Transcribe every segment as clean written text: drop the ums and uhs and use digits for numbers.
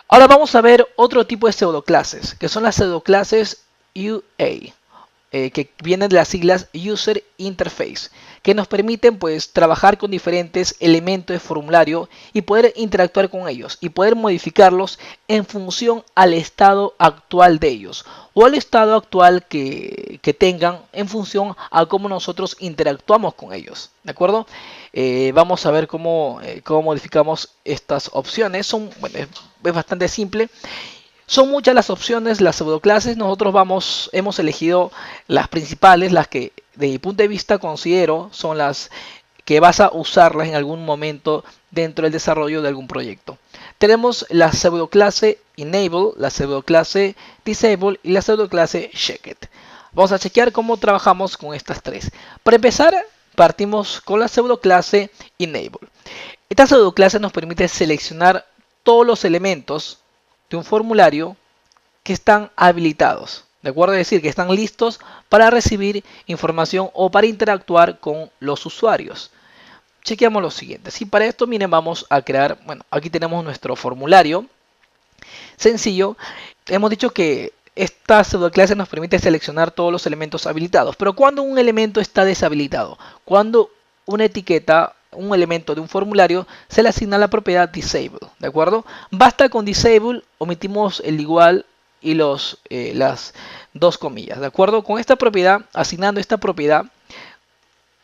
Ahora vamos a ver otro tipo de pseudoclases, que son las pseudoclases UA, que vienen de las siglas User Interface, que nos permiten pues trabajar con diferentes elementos de formulario y poder interactuar con ellos y poder modificarlos en función al estado actual de ellos o al estado actual que tengan en función a cómo nosotros interactuamos con ellos. ¿De acuerdo? Vamos a ver cómo modificamos estas opciones. Bueno, es bastante simple. Son muchas las opciones, las pseudoclases. Hemos elegido las principales, las que de mi punto de vista considero son las que vas a usarlas en algún momento dentro del desarrollo de algún proyecto. Tenemos la pseudoclase enable, la pseudoclase disable y la pseudoclase checked. Vamos a chequear cómo trabajamos con estas tres. Para empezar, partimos con la pseudoclase enable. Esta pseudoclase nos permite seleccionar todos los elementos de un formulario que están habilitados. ¿De acuerdo? Es decir, que están listos para recibir información o para interactuar con los usuarios. Chequeamos lo siguiente. Si para esto, miren, vamos a crear, bueno, aquí tenemos nuestro formulario sencillo. Hemos dicho que esta pseudoclase nos permite seleccionar todos los elementos habilitados. Pero cuando un elemento está deshabilitado, cuando una etiqueta, un elemento de un formulario, se le asigna la propiedad disable. ¿De acuerdo? Basta con disable, omitimos el igual y las dos comillas. ¿De acuerdo? Con esta propiedad, asignando esta propiedad,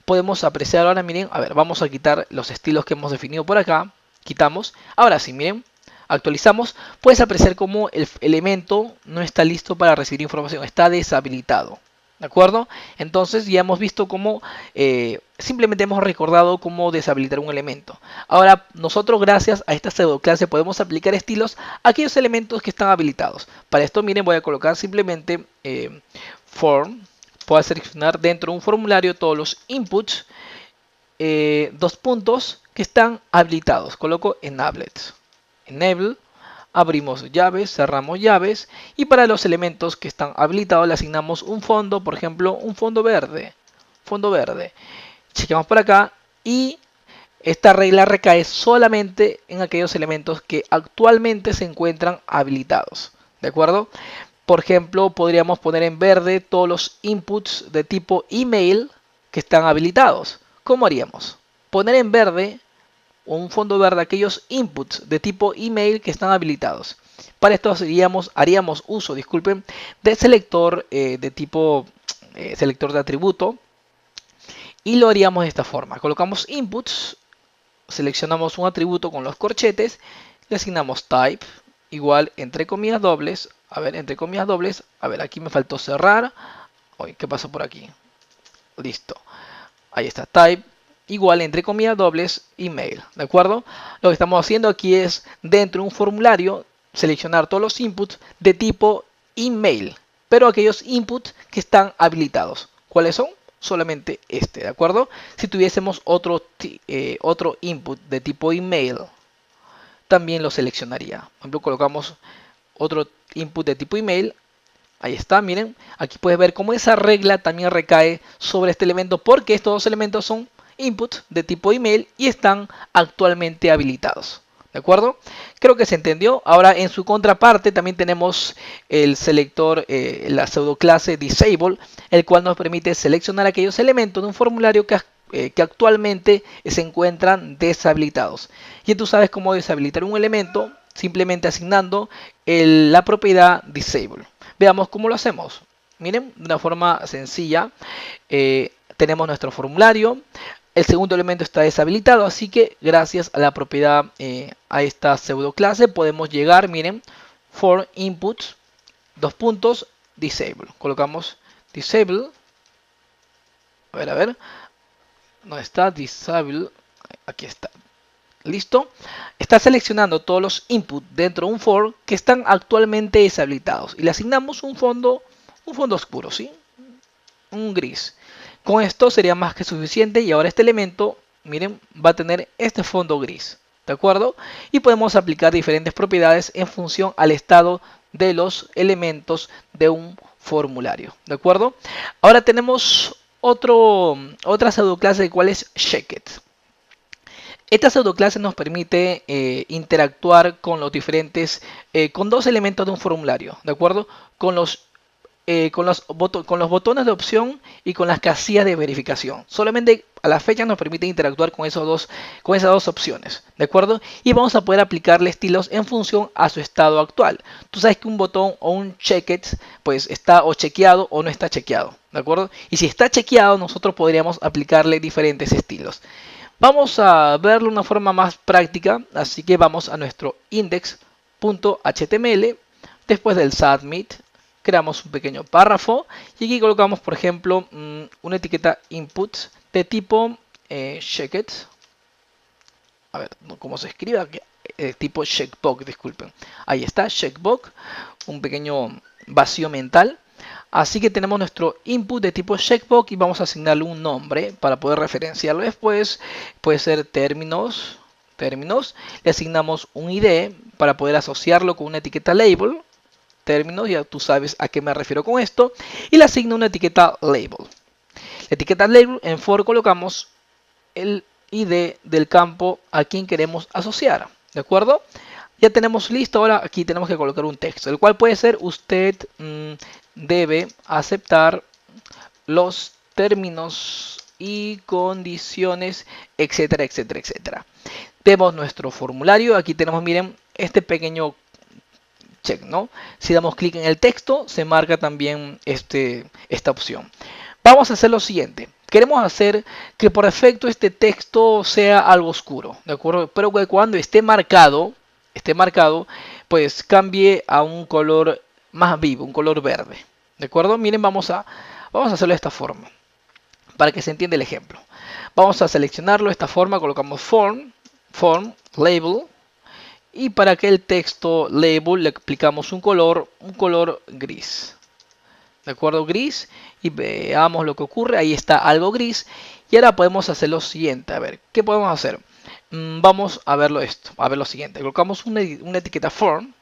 podemos apreciar ahora, miren, a ver, vamos a quitar los estilos que hemos definido por acá. Quitamos. Ahora sí, miren, actualizamos, puedes apreciar cómo el elemento no está listo para recibir información, está deshabilitado. ¿De acuerdo? Entonces ya hemos visto cómo simplemente hemos recordado cómo deshabilitar un elemento. Ahora nosotros gracias a esta pseudoclase podemos aplicar estilos a aquellos elementos que están habilitados. Para esto miren voy a colocar simplemente form. Puedo seleccionar dentro de un formulario todos los inputs, dos puntos que están habilitados. Coloco enabled. Enable, abrimos llaves, cerramos llaves y para los elementos que están habilitados le asignamos un fondo, por ejemplo, un fondo verde. Fondo verde. Chequeamos por acá y esta regla recae solamente en aquellos elementos que actualmente se encuentran habilitados. ¿De acuerdo? Por ejemplo, podríamos poner en verde todos los inputs de tipo email que están habilitados. ¿Cómo haríamos? Poner en verde un fondo verde aquellos inputs de tipo email que están habilitados. Para esto haríamos uso, disculpen, de selector de tipo selector de atributo y lo haríamos de esta forma. Colocamos inputs, seleccionamos un atributo con los corchetes, le asignamos type igual entre comillas dobles. A ver, entre comillas dobles. A ver, aquí me faltó cerrar. Uy, ¿qué pasó por aquí? Listo. Ahí está, type igual entre comillas dobles email, ¿de acuerdo? Lo que estamos haciendo aquí es dentro de un formulario seleccionar todos los inputs de tipo email, pero aquellos inputs que están habilitados. ¿Cuáles son? Solamente este, ¿de acuerdo? Si tuviésemos otro input de tipo email, también lo seleccionaría. Por ejemplo, colocamos otro input de tipo email. Ahí está, miren, aquí puedes ver cómo esa regla también recae sobre este elemento porque estos dos elementos son inputs de tipo email y están actualmente habilitados. ¿De acuerdo? Creo que se entendió. Ahora en su contraparte también tenemos el selector, la pseudoclase disable, el cual nos permite seleccionar aquellos elementos de un formulario que actualmente se encuentran deshabilitados. Y tú sabes cómo deshabilitar un elemento simplemente asignando la propiedad disable. Veamos cómo lo hacemos. Miren, de una forma sencilla, tenemos nuestro formulario. El segundo elemento está deshabilitado, así que gracias a la propiedad, a esta pseudoclase, podemos llegar, miren, for inputs, dos puntos, disable. Colocamos disable. A ver, ¿dónde está? Disable. Aquí está. ¿Listo? Está seleccionando todos los inputs dentro de un for que están actualmente deshabilitados. Y le asignamos un fondo oscuro, ¿sí? Un gris. Con esto sería más que suficiente y ahora este elemento, miren, va a tener este fondo gris. ¿De acuerdo? Y podemos aplicar diferentes propiedades en función al estado de los elementos de un formulario. ¿De acuerdo? Ahora tenemos otra pseudoclase, cual es checked. Esta pseudoclase nos permite interactuar con los diferentes, con dos elementos de un formulario, ¿de acuerdo? Con los botones de opción y con las casillas de verificación. Solamente a la fecha nos permite interactuar con con esas dos opciones, ¿de acuerdo? Y vamos a poder aplicarle estilos en función a su estado actual. Tú sabes que un botón o un checked pues está o chequeado o no está chequeado, ¿de acuerdo? Y si está chequeado, nosotros podríamos aplicarle diferentes estilos. Vamos a verlo de una forma más práctica, así que vamos a nuestro index.html. Después del submit, creamos un pequeño párrafo y aquí colocamos, por ejemplo, una etiqueta input de tipo checked. A ver, ¿cómo se escribe? Tipo checkbox, disculpen. Ahí está, checkbox, un pequeño vacío mental. Así que tenemos nuestro input de tipo checkbox y vamos a asignarle un nombre para poder referenciarlo después. Puede ser términos. Le asignamos un ID para poder asociarlo con una etiqueta label. Términos, ya tú sabes a qué me refiero con esto. Y le asigno una etiqueta label. La etiqueta label en for colocamos el ID del campo a quien queremos asociar. ¿De acuerdo? Ya tenemos listo. Ahora aquí tenemos que colocar un texto, el cual puede ser usted debe aceptar los términos y condiciones, etcétera, etcétera, etcétera. Vemos nuestro formulario. Aquí tenemos, miren, este pequeño check, ¿no? Si damos clic en el texto, se marca también esta opción. Vamos a hacer lo siguiente. Queremos hacer que por defecto este texto sea algo oscuro, ¿de acuerdo? Pero que cuando esté marcado, pues cambie a un color más vivo, un color verde. ¿De acuerdo? Miren, vamos a hacerlo de esta forma, para que se entienda el ejemplo. Vamos a seleccionarlo de esta forma, colocamos form, label, y para que el texto label le aplicamos un color gris. ¿De acuerdo? Gris. Y veamos lo que ocurre. Ahí está algo gris. Y ahora podemos hacer lo siguiente. A ver, ¿qué podemos hacer? Vamos a verlo esto. A ver lo siguiente. Colocamos una etiqueta form.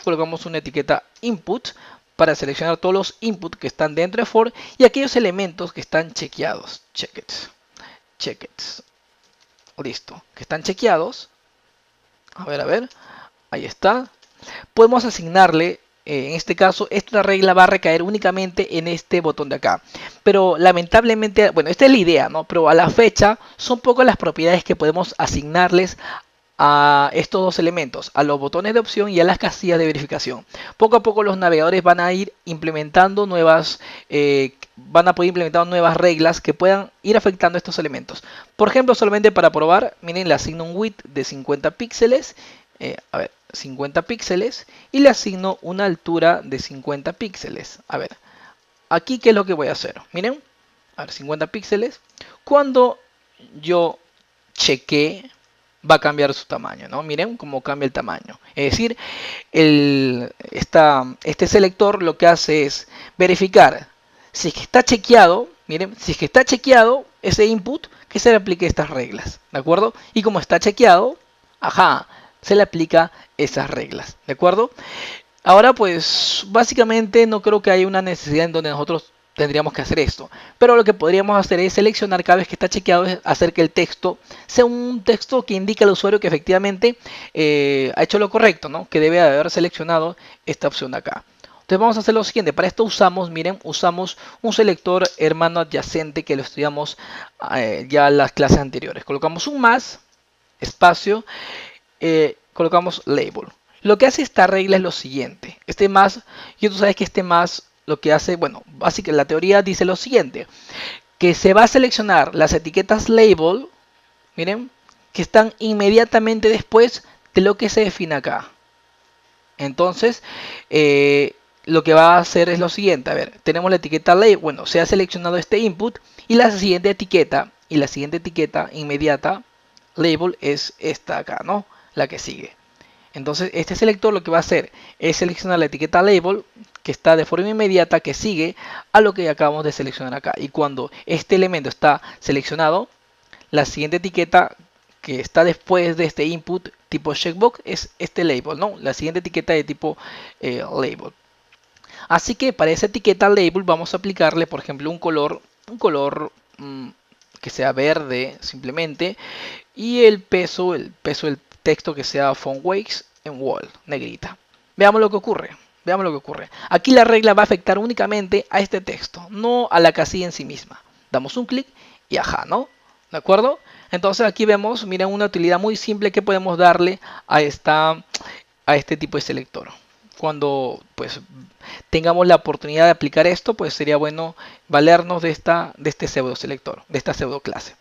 Colocamos una etiqueta input para seleccionar todos los inputs que están dentro de for y aquellos elementos que están chequeados. Checked. Listo. Que están chequeados. A ver. Ahí está. Podemos asignarle, en este caso, esta regla va a recaer únicamente en este botón de acá. Pero lamentablemente, bueno, esta es la idea, ¿no? Pero a la fecha son pocas las propiedades que podemos asignarles a estos dos elementos, a los botones de opción y a las casillas de verificación. Poco a poco los navegadores van a ir implementando nuevas reglas que puedan ir afectando estos elementos. Por ejemplo, solamente para probar, miren, le asigno un width de 50 píxeles. 50 píxeles y le asigno una altura de 50 píxeles. A ver, aquí qué es lo que voy a hacer. Miren, a ver, 50 píxeles. Cuando yo chequee, va a cambiar su tamaño, ¿no? Miren cómo cambia el tamaño. Es decir, este selector lo que hace es verificar si es que está chequeado. Miren, si es que está chequeado ese input, que se le aplique estas reglas, ¿de acuerdo? Y como está chequeado, se le aplica esas reglas, ¿de acuerdo? Ahora pues básicamente no creo que haya una necesidad en donde nosotros tendríamos que hacer esto, pero lo que podríamos hacer es seleccionar cada vez que está chequeado, es hacer que el texto sea un texto que indique al usuario que efectivamente ha hecho lo correcto, ¿no? Que debe haber seleccionado esta opción de acá. Entonces vamos a hacer lo siguiente. Para esto usamos un selector hermano adyacente que lo estudiamos ya en las clases anteriores. Colocamos un más, espacio, colocamos label. Lo que hace esta regla es lo siguiente. Este más, y tú sabes que este más lo que hace, bueno, básicamente la teoría dice lo siguiente, que se va a seleccionar las etiquetas label, miren, que están inmediatamente después de lo que se define acá. Entonces, lo que va a hacer es lo siguiente. A ver, tenemos la etiqueta label, bueno, se ha seleccionado este input y la siguiente etiqueta inmediata label es esta acá, ¿no? La que sigue. Entonces este selector lo que va a hacer es seleccionar la etiqueta label que está de forma inmediata, que sigue a lo que acabamos de seleccionar acá. Y cuando este elemento está seleccionado, la siguiente etiqueta que está después de este input tipo checkbox es este label, ¿no? La siguiente etiqueta de tipo label. Así que para esa etiqueta label vamos a aplicarle, por ejemplo, un color que sea verde simplemente, y el peso del texto que sea font weight en wall, negrita. Veamos lo que ocurre. Veamos lo que ocurre. Aquí la regla va a afectar únicamente a este texto, no a la casilla en sí misma. Damos un clic y ajá, ¿no? ¿De acuerdo? Entonces aquí vemos, miren, una utilidad muy simple que podemos darle a este tipo de selector. Cuando pues tengamos la oportunidad de aplicar esto, pues sería bueno valernos de este pseudo selector, de esta pseudo clase.